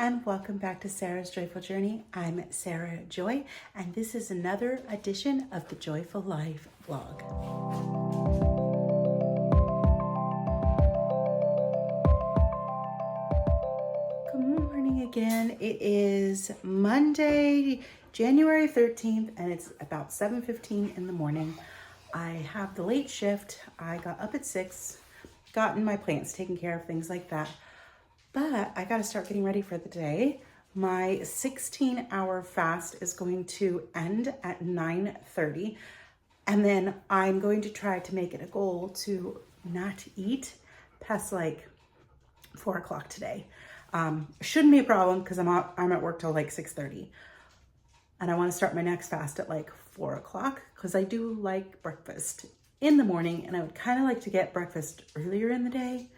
and welcome back to Sarah's Joyful Journey. I'm Sarah Joy, and this is another edition of the Joyful Life vlog. Good morning again. It is Monday, January 13th, and it's about 7:15 in the morning. I have the late shift. I got up at 6, gotten my plants taken care of, things like that. But I got to start getting ready for the day. My 16-hour fast is going to end at 9:30. And then I'm going to try to make it a goal to not eat past like 4 o'clock today. Shouldn't be a problem because I'm at work till like 6:30. And I want to start my next fast at like 4 o'clock because I do like breakfast in the morning. And I would kind of like to get breakfast earlier in the day.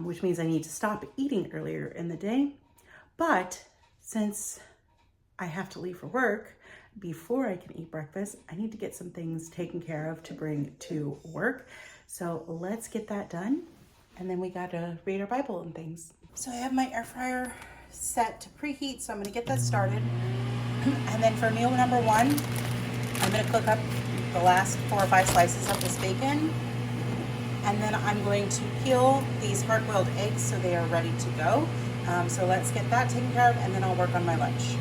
Which means I need to stop eating earlier in the day. But since I have to leave for work before I can eat breakfast, I need to get some things taken care of to bring to work. So let's get that done. And then we got to read our Bible and things. So I have my air fryer set to preheat, so I'm going to get that started. And then for meal number one, I'm going to cook up the last 4 or 5 slices of this bacon. And then I'm going to peel these hard-boiled eggs so they are ready to go. So let's get that taken care of, and then I'll work on my lunch.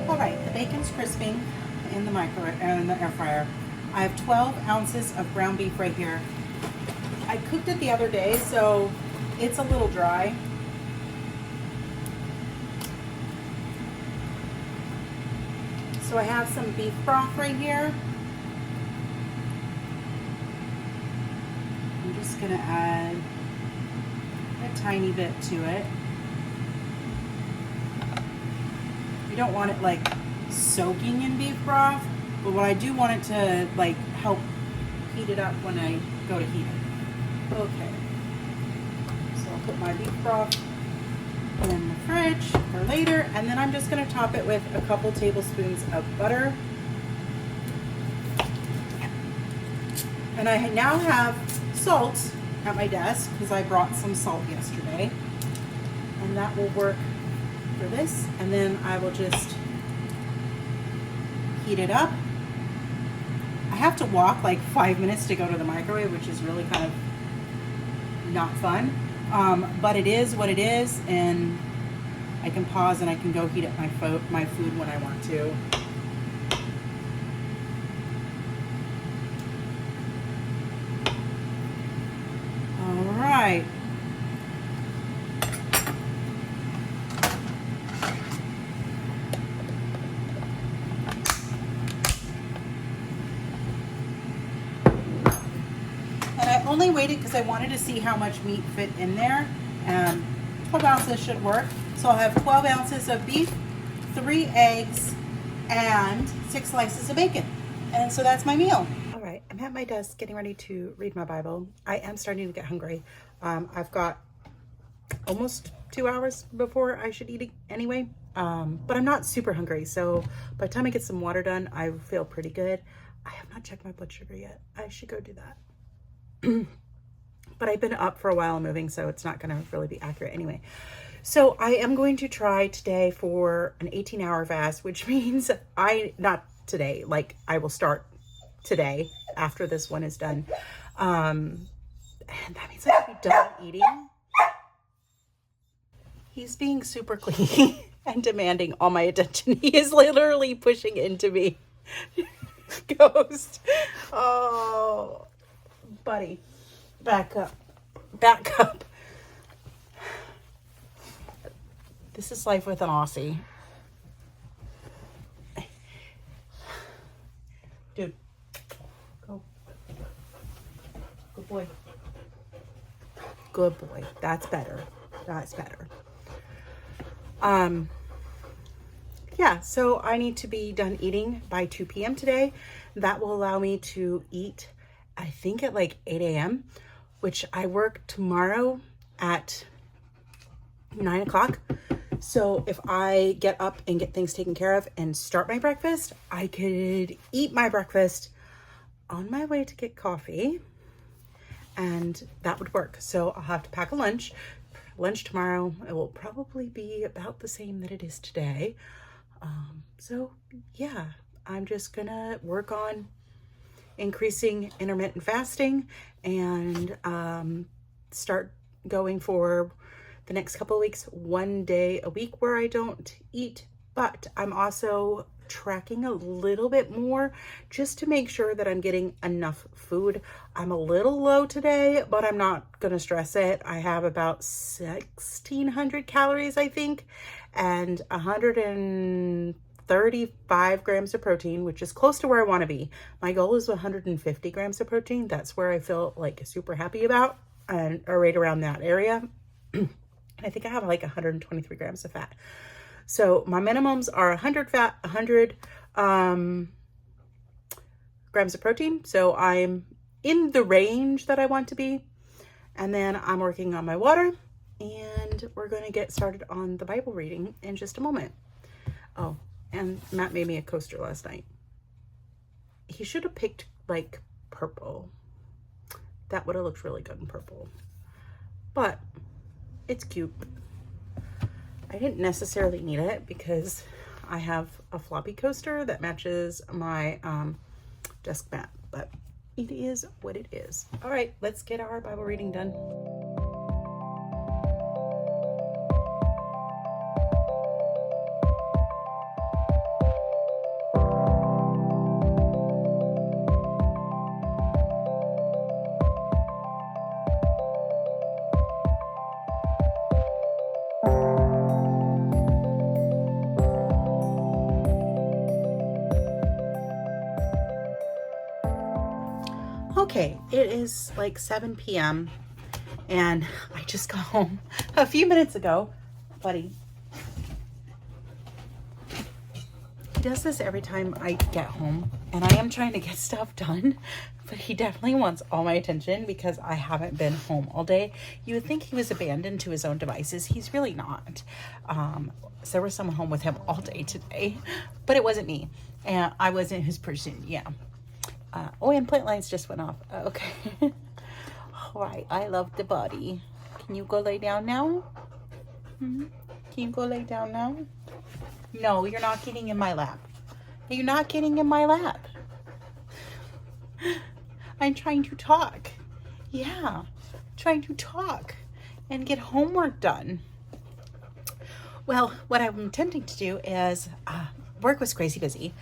All right, the bacon's crisping in the air fryer. I have 12 ounces of ground beef right here. I cooked it the other day, so it's a little dry. So I have some beef broth right here. I'm just gonna add a tiny bit to it. You don't want it like soaking in beef broth, but what I do want it to like help heat it up when I go to heat it. Okay, so I'll put my beef broth in the fridge for later, and then I'm just going to top it with a couple tablespoons of butter. And I now have salt at my desk because I brought some salt yesterday, and that will work for this. And then I will just heat it up. I have to walk like 5 minutes to go to the microwave, which is really kind of not fun. But it is what it is, and I can pause and I can go heat up my food when I want to. All right. And I only waited because I wanted to see how much meat fit in there. 12 ounces should work. So I'll have 12 ounces of beef, 3 eggs, and 6 slices of bacon. And so that's my meal. All right, I'm at my desk getting ready to read my Bible. I am starting to get hungry. I've got almost 2 hours before I should eat anyway. But I'm not super hungry. So by the time I get some water done, I feel pretty good. I have not checked my blood sugar yet. I should go do that. But I've been up for a while moving, so it's not going to really be accurate anyway. So I am going to try today for an 18-hour fast, which means not today, like I will start today after this one is done. And that means I have to be done eating. He's being super clingy and demanding all my attention. He is literally pushing into me. Ghost. Oh, buddy, back up. Back up. This is life with an Aussie. Dude, go. Good boy. Good boy. That's better. That's better. Yeah, so I need to be done eating by 2 p.m. today. That will allow me to eat, I think, at like 8 a.m., which I work tomorrow at 9 o'clock. So if I get up and get things taken care of and start my breakfast, I could eat my breakfast on my way to get coffee, and that would work. So I'll have to pack a lunch. Lunch tomorrow, it will probably be about the same that it is today. So yeah, I'm just gonna work on increasing intermittent fasting and start going for the next couple of weeks, 1 day a week where I don't eat. But I'm also tracking a little bit more just to make sure that I'm getting enough food. I'm a little low today, but I'm not gonna stress it. I have about 1,600 calories, I think, and 135 grams of protein, which is close to where I want to be. My goal is 150 grams of protein. That's where I feel like super happy about, and or right around that area. And I think I have like 123 grams of fat. So my minimums are 100 fat, 100 grams of protein. So I'm in the range that I want to be. And then I'm working on my water, and we're going to get started on the Bible reading in just a moment. Oh, and Matt made me a coaster last night. He should have picked like purple. That would have looked really good in purple. But it's cute. I didn't necessarily need it because I have a floppy coaster that matches my desk mat, but it is what it is. All right, let's get our Bible reading done. Okay, it is like 7 p.m. and I just got home a few minutes ago. Buddy, he does this every time I get home, and I am trying to get stuff done, but he definitely wants all my attention because I haven't been home all day. You would think he was abandoned to his own devices. He's really not. So there was someone home with him all day today, but it wasn't me, and I wasn't his person. Yeah. Oh, and plant lines just went off. Okay. All right. I love the body. Can you go lay down now? Can you go lay down now? No, you're not getting in my lap. You're not getting in my lap. I'm trying to talk. Yeah. Trying to talk and get homework done. Well, what I'm intending to do is work was crazy busy.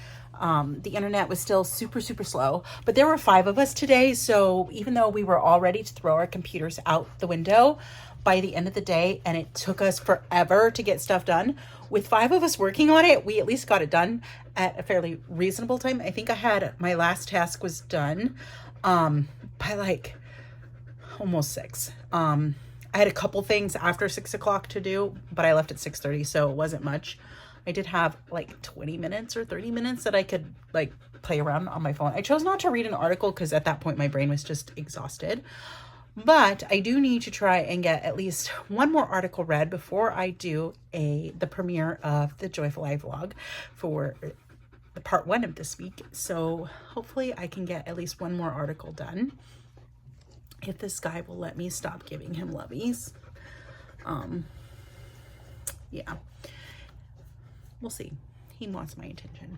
The internet was still super slow, but there were 5 of us today. So even though we were all ready to throw our computers out the window by the end of the day, and it took us forever to get stuff done, with 5 of us working on it, we at least got it done at a fairly reasonable time. I think I had my last task was done by like almost 6. I had a couple things after 6 o'clock to do, but I left at 6:30, so it wasn't much. I did have like 20 minutes or 30 minutes that I could like play around on my phone. I chose not to read an article because at that point my brain was just exhausted. But I do need to try and get at least one more article read before I do the premiere of the Joyful Life vlog for the part 1 of this week. So hopefully I can get at least one more article done, if this guy will let me stop giving him lovies. Yeah. We'll see. He wants my attention.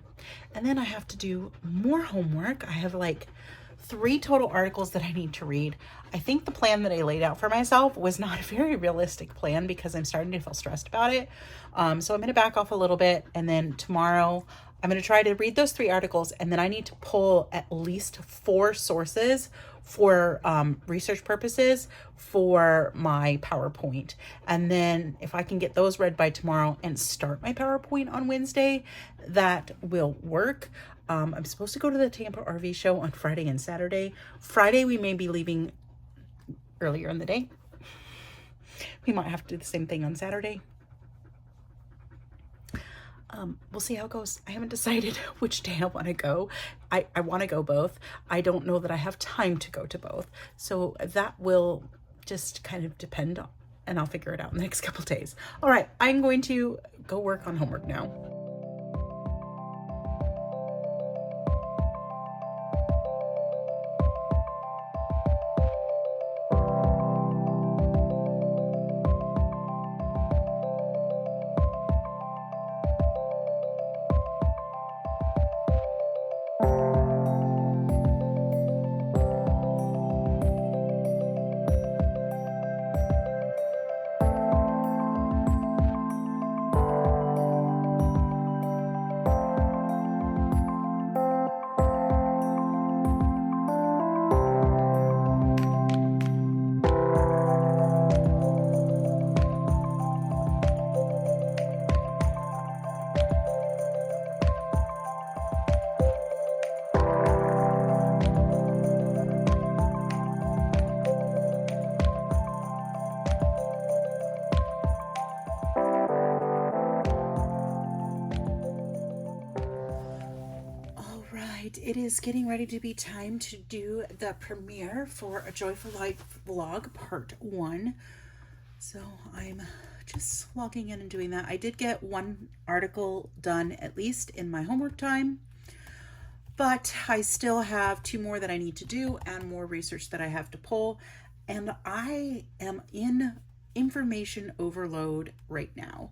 And then I have to do more homework. I have like 3 total articles that I need to read. I think the plan that I laid out for myself was not a very realistic plan because I'm starting to feel stressed about it. So I'm going to back off a little bit, and then tomorrow I'm going to try to read those 3 articles, and then I need to pull at least 4 sources for research purposes for my PowerPoint. And then if I can get those read by tomorrow and start my PowerPoint on Wednesday, that will work. I'm supposed to go to the Tampa RV show on Friday and Saturday. Friday, we may be leaving earlier in the day. We might have to do the same thing on Saturday. We'll see how it goes. I haven't decided which day I want to go. I want to go both. I don't know that I have time to go to both. So that will just kind of depend and I'll figure it out in the next couple days. All right, I'm going to go work on homework now. It is getting ready to be time to do the premiere for A Joyful Life vlog part 1. So I'm just logging in and doing that. I did get one article done at least in my homework time, but I still have 2 more that I need to do and more research that I have to pull. And I am in information overload right now.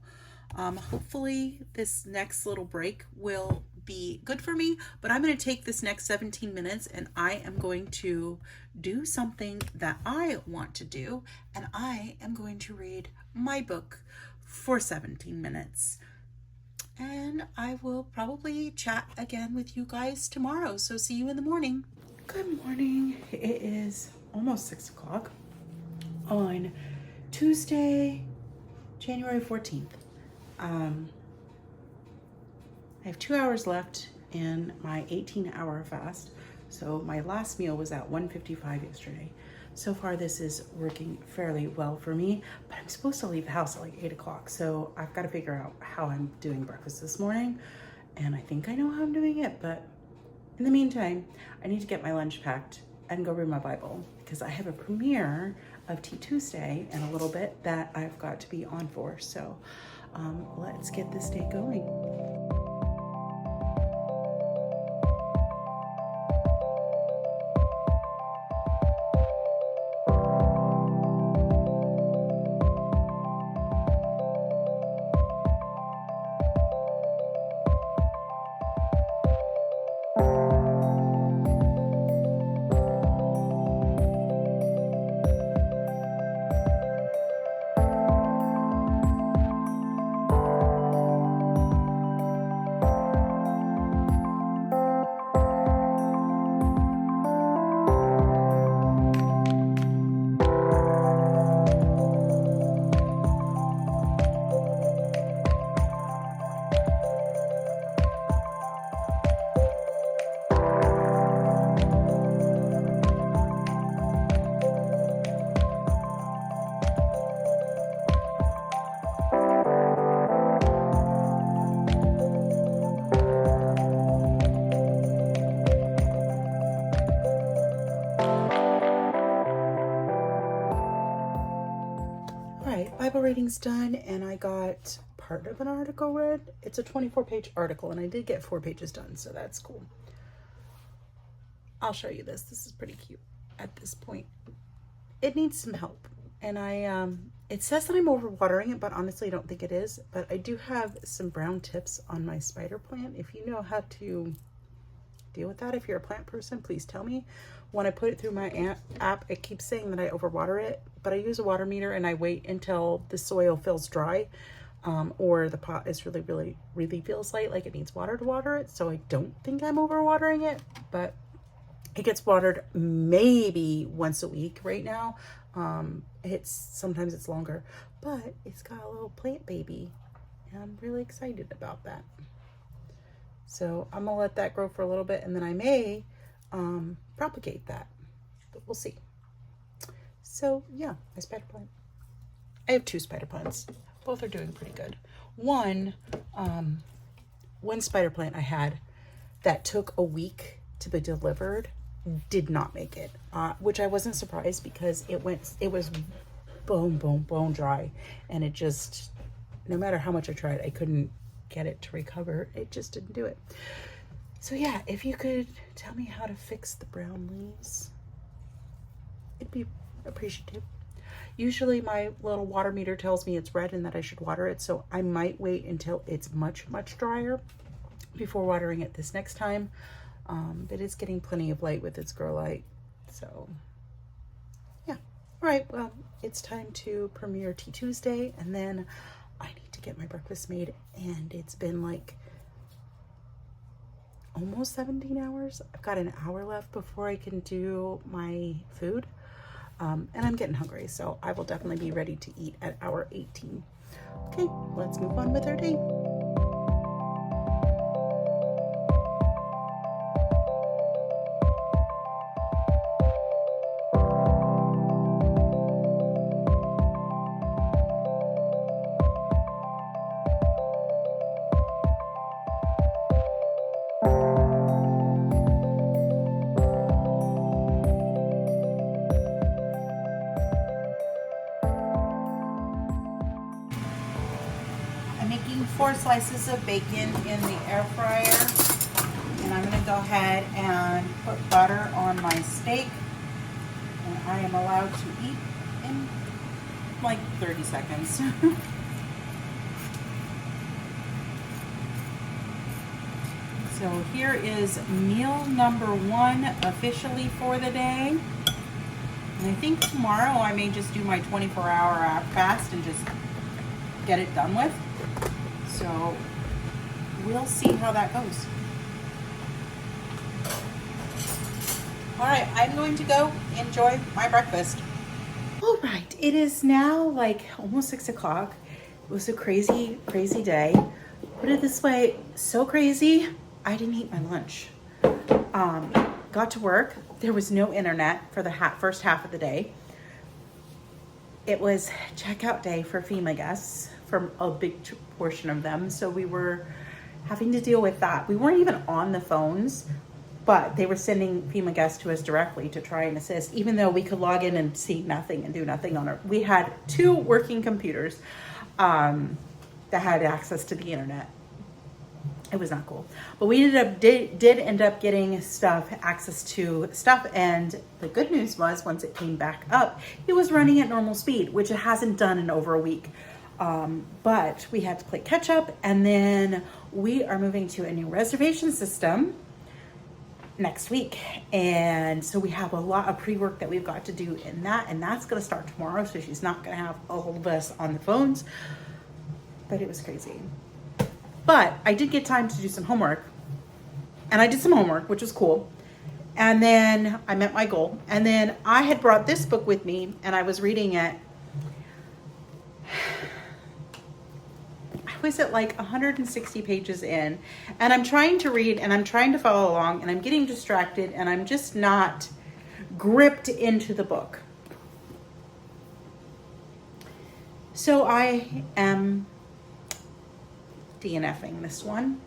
Hopefully this next little break will be good for me, but I'm going to take this next 17 minutes and I am going to do something that I want to do, and I am going to read my book for 17 minutes. And I will probably chat again with you guys tomorrow. So see you in the morning. Good morning. It is almost 6 o'clock on Tuesday, January 14th. I have 2 hours left in my 18-hour fast. So my last meal was at 1:55 yesterday. So far this is working fairly well for me, but I'm supposed to leave the house at like 8 o'clock. So I've got to figure out how I'm doing breakfast this morning. And I think I know how I'm doing it, but in the meantime, I need to get my lunch packed and go read my Bible because I have a premiere of Tea Tuesday in a little bit that I've got to be on for. So let's get this day going. Bible reading's done, and I got part of an article read. It's a 24-page article, and I did get 4 pages done, so that's cool. I'll show you this. This is pretty cute at this point. It needs some help, and it says that I'm overwatering it, but honestly I don't think it is. But I do have some brown tips on my spider plant. If you know how to deal with that, if you're a plant person, please tell me. When I put it through my app, it keeps saying that I overwater it, but I use a water meter and I wait until the soil feels dry, or the pot is really feels like it needs water to water it. So I don't think I'm overwatering it, but it gets watered maybe once a week right now. Sometimes it's longer, but it's got a little plant baby and I'm really excited about that. So I'm gonna let that grow for a little bit, and then I may propagate that, but we'll see. So yeah, my spider plant. I have 2 spider plants. Both are doing pretty good. One spider plant I had that took a week to be delivered did not make it, which I wasn't surprised because it was bone dry. And it just, no matter how much I tried, I couldn't get it to recover. It just didn't do it. So yeah, if you could tell me how to fix the brown leaves, it'd be appreciative. Usually my little water meter tells me it's red and that I should water it, so I might wait until it's much drier before watering it this next time. But it's getting plenty of light with its grow light, so yeah. All right, well, it's time to premiere Tea Tuesday, and then I need to get my breakfast made, and it's been like almost 17 hours. I've got an hour left before I can do my food. And I'm getting hungry, so I will definitely be ready to eat at hour 18. Okay, let's move on with our day. Making 4 slices of bacon in the air fryer, and I'm going to go ahead and put butter on my steak, and I am allowed to eat in like 30 seconds. So here is meal number 1 officially for the day, and I think tomorrow I may just do my 24-hour fast and just get it done with. So we'll see how that goes. All right, I'm going to go enjoy my breakfast. All right, it is now like almost 6 o'clock. It was a crazy day. Put it this way, so crazy, I didn't eat my lunch. Got to work. There was no internet for the first half of the day. It was checkout day for FEMA guests, for a big portion of them. So we were having to deal with that. We weren't even on the phones, but they were sending FEMA guests to us directly to try and assist, even though we could log in and see nothing and do nothing on it. We had 2 working computers that had access to the internet. It was not cool, but we did end up getting access to stuff, and the good news was once it came back up, it was running at normal speed, which it hasn't done in over a week. But we had to play catch up, and then we are moving to a new reservation system next week, and so we have a lot of pre-work that we've got to do in that, and that's going to start tomorrow, so she's not going to have a hold of us on the phones. But it was crazy. But I did get time to do some homework, and I did some homework, which was cool. And then I met my goal, and then I had brought this book with me, and I was reading it. I was at like 160 pages in, and I'm trying to read, and I'm trying to follow along, and I'm getting distracted, and I'm just not gripped into the book. So I am DNFing this one,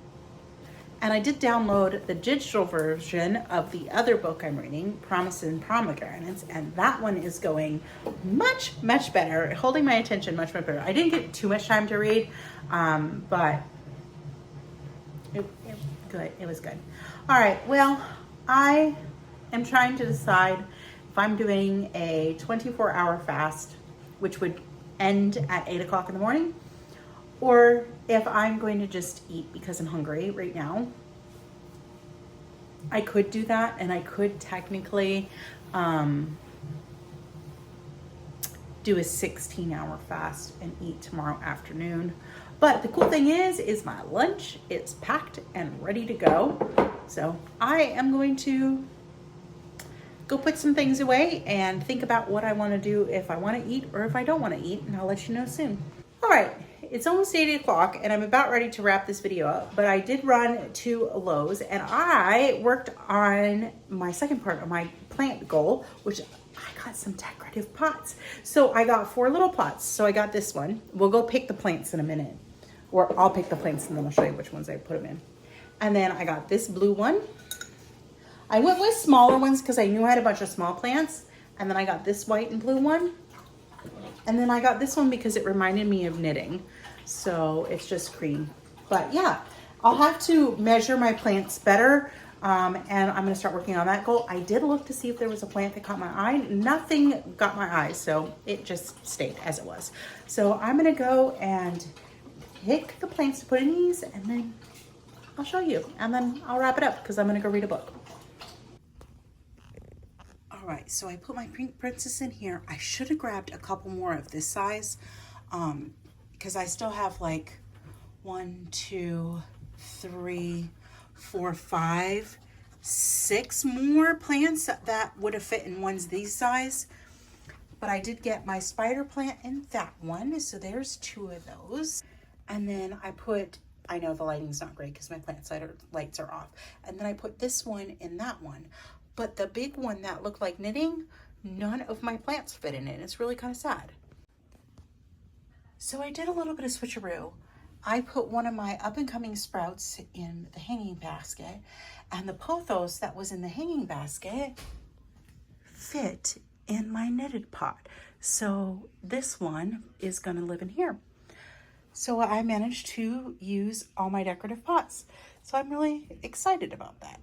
and I did download the digital version of the other book I'm reading, Promise and Pomegranates, and that one is going much better, holding my attention much better. I didn't get too much time to read, but it was good. All right, well, I am trying to decide if I'm doing a 24-hour fast, which would end at 8 o'clock in the morning, or if I'm going to just eat because I'm hungry right now. I could do that, and I could technically do a 16-hour fast and eat tomorrow afternoon. But the cool thing is my lunch is packed and ready to go. So I am going to go put some things away and think about what I want to do, if I want to eat or if I don't want to eat, and I'll let you know soon. All right. It's almost 8 o'clock, and I'm about ready to wrap this video up, but I did run to Lowe's, and I worked on my second part of my plant goal, which I got some decorative pots. So I got 4 little pots. So I got this one. We'll go pick the plants in a minute, or I'll pick the plants and then I'll show you which ones I put them in. And then I got this blue one. I went with smaller ones because I knew I had a bunch of small plants. And then I got this white and blue one. And then I got this one because it reminded me of knitting. So it's just cream. But yeah, I'll have to measure my plants better. And I'm gonna start working on that goal. I did look to see if there was a plant that caught my eye. Nothing got my eye, so it just stayed as it was. So I'm gonna go and pick the plants to put in these, and then I'll show you. And then I'll wrap it up because I'm gonna go read a book. All right, so I put my Pink Princess in here. I should have grabbed a couple more of this size because I still have like 1, 2, 3, 4, 5, 6 more plants that would have fit in ones these size. But I did get my spider plant in that one, so there's 2 of those. And then I know the lighting's not great because my plant lights are off. And then I put this one in that one. But the big one that looked like knitting, none of my plants fit in it. It's really kind of sad. So I did a little bit of switcheroo. I put one of my up-and-coming sprouts in the hanging basket, and the pothos that was in the hanging basket fit in my knitted pot. So this one is gonna live in here. So I managed to use all my decorative pots. So I'm really excited about that.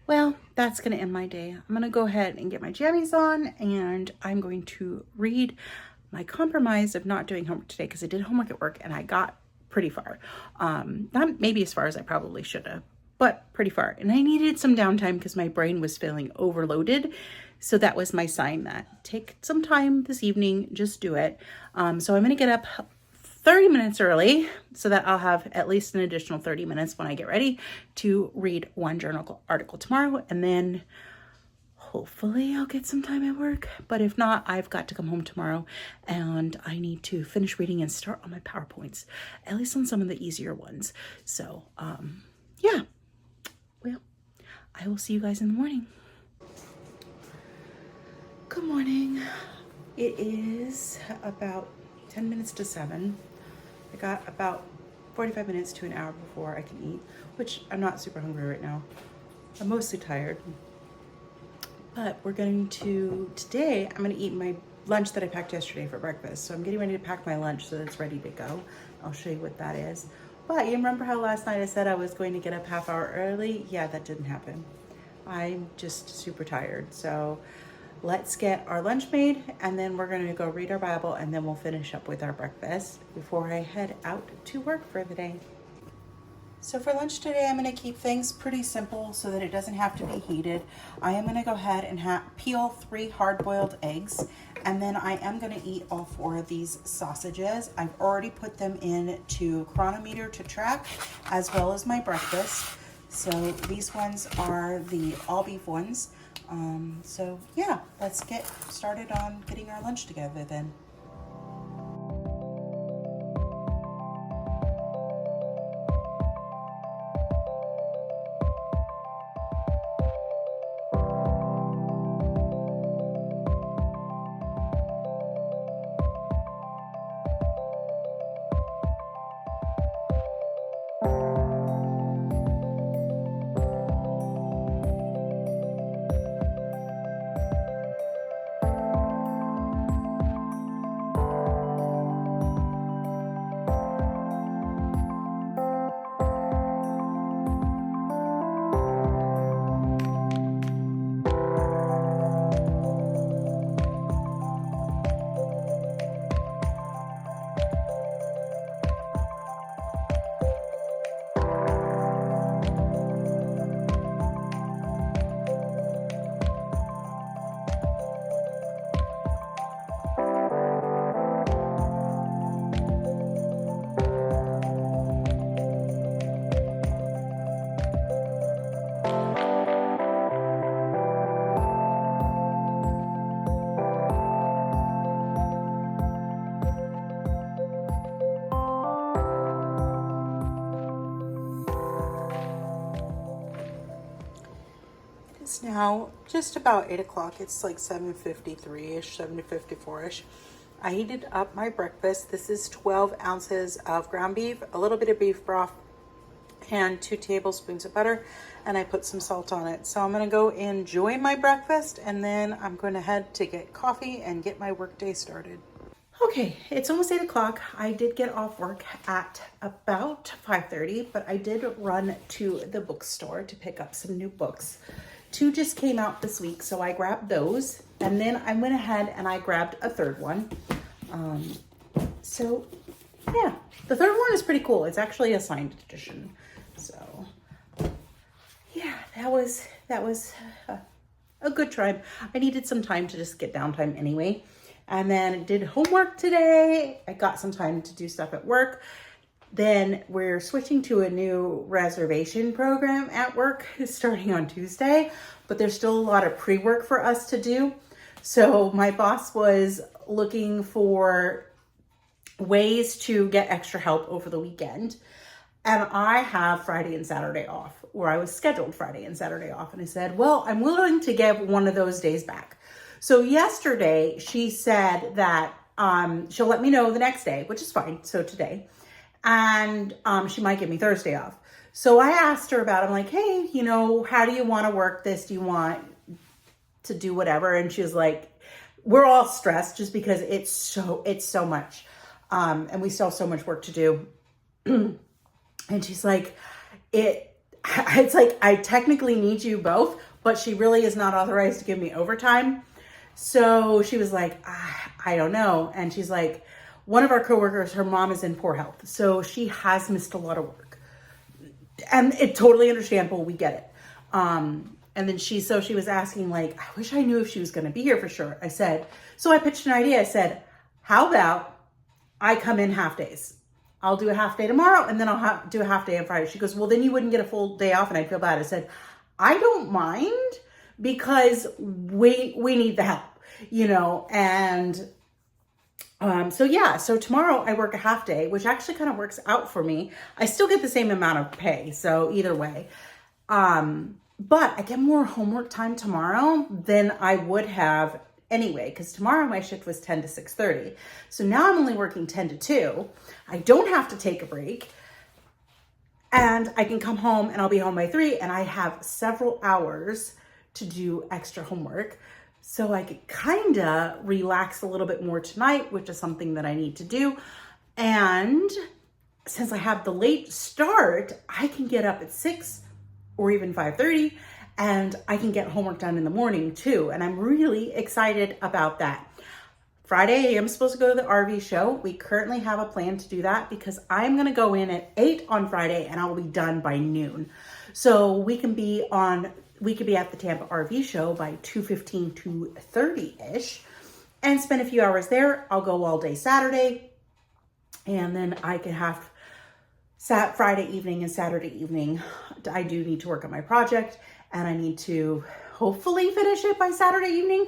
Well, that's gonna end my day. I'm gonna go ahead and get my jammies on, and I'm going to read my compromise of not doing homework today because I did homework at work and I got pretty far. Not maybe as far as I probably should have, but pretty far. And I needed some downtime because my brain was feeling overloaded. So that was my sign that take some time this evening, just do it. So I'm gonna get up 30 minutes early so that I'll have at least an additional 30 minutes when I get ready to read one journal article tomorrow. And then hopefully I'll get some time at work. But if not, I've got to come home tomorrow and I need to finish reading and start on my PowerPoints, at least on some of the easier ones. So yeah, well, I will see you guys in the morning. Good morning. It is about 10 minutes to 7. I got about 45 minutes to an hour before I can eat, which I'm not super hungry right now. I'm mostly tired. But today I'm gonna eat my lunch that I packed yesterday for breakfast. So I'm getting ready to pack my lunch so that it's ready to go. I'll show you what that is. But you remember how last night I said I was going to get up half hour early? Yeah, that didn't happen. I'm just super tired. So let's get our lunch made and then we're gonna go read our Bible and then we'll finish up with our breakfast before I head out to work for the day. So for lunch today, I'm gonna keep things pretty simple so that it doesn't have to be heated. I am gonna go ahead and peel 3 hard-boiled eggs, and then I am gonna eat all 4 of these sausages. I've already put them into chronometer to track, as well as my breakfast. So these ones are the all beef ones. So yeah, let's get started on getting our lunch together then. It's now just about 8 o'clock. It's like 7:53-ish, 7:54-ish. I heated up my breakfast. This is 12 ounces of ground beef, a little bit of beef broth, and 2 tablespoons of butter, and I put some salt on it. So I'm gonna go enjoy my breakfast, and then I'm gonna head to get coffee and get my workday started. Okay, it's almost 8 o'clock. I did get off work at about 5:30, but I did run to the bookstore to pick up some new books. 2 just came out this week, so I grabbed those. And then I went ahead and I grabbed a third one. So yeah, the third one is pretty cool. It's actually a signed edition. So yeah, that was a good try. I needed some time to just get downtime anyway. And then did homework today. I got some time to do stuff at work. Then we're switching to a new reservation program at work starting on Tuesday, but there's still a lot of pre-work for us to do. So my boss was looking for ways to get extra help over the weekend. And I have Friday and Saturday off, or I was scheduled Friday and Saturday off. And I said, well, I'm willing to give one of those days back. So yesterday she said that she'll let me know the next day, which is fine. So today, and she might give me Thursday off. So I asked her about it. I'm like, hey, you know, how do you want to work this? Do you want to do whatever? And she was like, we're all stressed just because it's so much. And we still have so much work to do. And she's like, it's like, I technically need you both, but she really is not authorized to give me overtime. So she was like, I don't know. And she's like, one of our coworkers, her mom is in poor health. So she has missed a lot of work. And it's totally understandable. We get it. And then she was asking like, I wish I knew if she was going to be here for sure. I said, so I pitched an idea. I said, how about I come in half days? I'll do a half day tomorrow and then I'll do a half day on Friday. She goes, well, then you wouldn't get a full day off and I'd feel bad. I said, I don't mind because we need the help, you know? And so tomorrow I work a half day, which actually kind of works out for me. I still get the same amount of pay. So either way, but I get more homework time tomorrow than I would have anyway, because tomorrow my shift was 10 to 6:30. So now I'm only working 10 to 2. I don't have to take a break and I can come home and I'll be home by 3 and I have several hours to do extra homework. So I could kind of relax a little bit more tonight, which is something that I need to do. And since I have the late start, I can get up at 6 or even 5:30 and I can get homework done in the morning too. And I'm really excited about that. Friday, I'm supposed to go to the RV show. We currently have a plan to do that because I'm going to go in at 8 on Friday and I'll be done by noon. So we can be at the Tampa RV show by 2:15 to 30-ish and spend a few hours there. I'll go all day Saturday and then I can have Friday evening and Saturday evening. I do need to work on my project and I need to hopefully finish it by Saturday evening.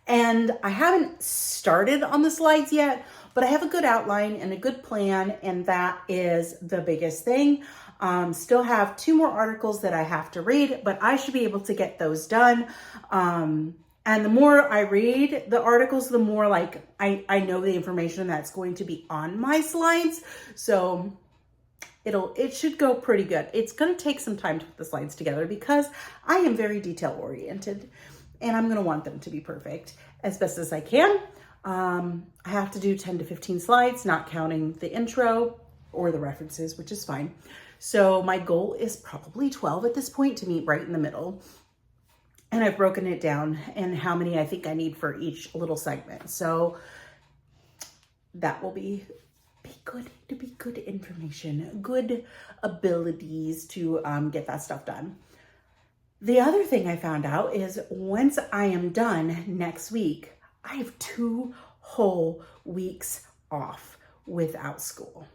And I haven't started on the slides yet, but I have a good outline and a good plan. And that is the biggest thing. Still have 2 more articles that I have to read, but I should be able to get those done. And the more I read the articles, the more like I know the information that's going to be on my slides. So it should go pretty good. It's going to take some time to put the slides together because I am very detail oriented and I'm going to want them to be perfect as best as I can. I have to do 10 to 15 slides, not counting the intro or the references, which is fine. So my goal is probably 12 at this point to meet right in the middle. And I've broken it down and how many I think I need for each little segment. So that will be good information, good abilities to get that stuff done. The other thing I found out is once I am done next week, I have 2 whole weeks off without school.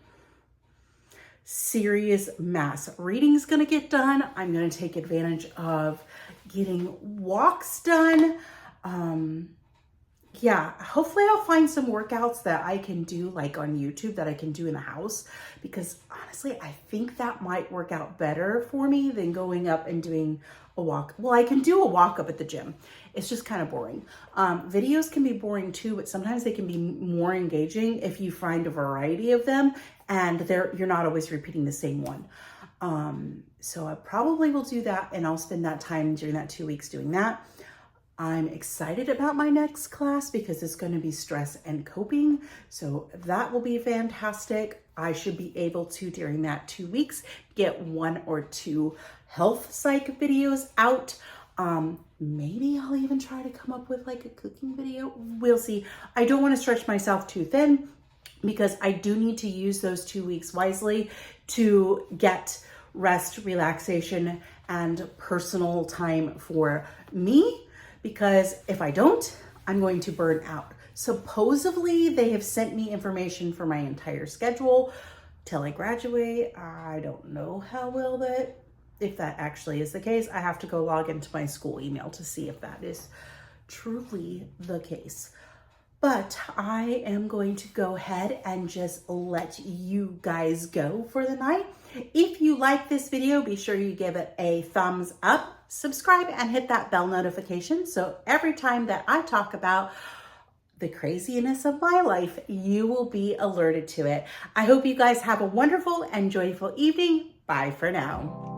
Serious mass reading is going to get done. I'm going to take advantage of getting walks done. Yeah, hopefully I'll find some workouts that I can do like on YouTube that I can do in the house, because honestly, I think that might work out better for me than going up and doing a walk. Well, I can do a walk up at the gym. It's just kind of boring. Videos can be boring too, but sometimes they can be more engaging if you find a variety of them and you're not always repeating the same one. So I probably will do that and I'll spend that time during that 2 weeks doing that. I'm excited about my next class because it's going to be stress and coping. So that will be fantastic. I should be able to, during that 2 weeks, get 1 or 2 health psych videos out. Maybe I'll even try to come up with like a cooking video. We'll see. I don't want to stretch myself too thin because I do need to use those 2 weeks wisely to get rest, relaxation, and personal time for me. Because if I don't, I'm going to burn out. Supposedly, they have sent me information for my entire schedule till I graduate. I don't know how well that, if that actually is the case. I have to go log into my school email to see if that is truly the case. But I am going to go ahead and just let you guys go for the night. If you like this video, be sure you give it a thumbs up, subscribe, and hit that bell notification so every time that I talk about the craziness of my life, you will be alerted to it. I hope you guys have a wonderful and joyful evening. Bye for now.